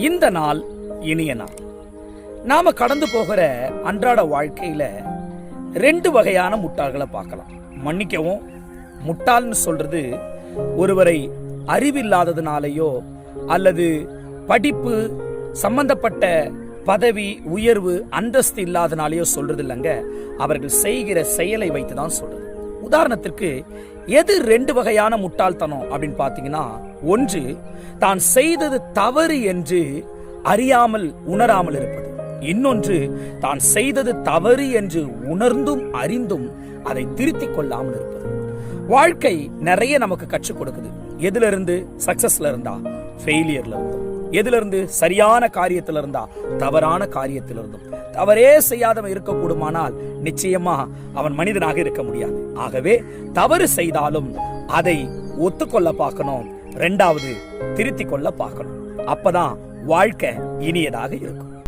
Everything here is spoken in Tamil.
இந்த நாள் இனிய நாள். நாம கடந்து போகிற அன்றாட வாழ்க்கையில ரெண்டு வகையான முட்டாள்களை பார்க்கலாம். மன்னிக்கவும், முட்டாள்னு சொல்றது ஒருவரை அறிவில்லாததுனாலேயோ அல்லது படிப்பு சம்பந்தப்பட்ட பதவி உயர்வு அந்தஸ்து இல்லாதனாலேயோ சொல்றது இல்லைங்க. அவர்கள் செய்கிற செயலை வைத்துதான் சொல்றது. உதாரணத்திற்கு எது ரெண்டு வகையான முட்டாள்தனம் அப்படின்னு பாத்தீங்கன்னா, ஒன்று தான் செய்தது தவறு என்று அறியாமல் உணராமல் இருப்பது. இன்னொன்று தான் செய்தது தவறு என்று உணர்ந்தும் அறிந்தும் அதை திருத்திக் கொள்ளாமல் இருப்பது. வாழ்க்கை நிறைய நமக்கு கற்றுக் கொடுக்குது. எதுல இருந்து? சக்சஸ்ல இருந்தா, ஃபெயிலியர்ல இருந்தும். எதுல இருந்து? சரியான காரியத்துல இருந்தா, தவறான காரியத்துல இருந்தும். தவறே செய்யாதவன் இருக்கக்கூடுமானால் நிச்சயமா அவன் மனிதனாக இருக்க முடியாது. ஆகவே தவறு செய்தாலும் அதை ஒத்துக்கொள்ள பார்க்கணும், ரெண்டாவது திருத்திக் கொள்ள பார்க்கணும். அப்பதான் வாழ்க்கை இனியதாக இருக்கும்.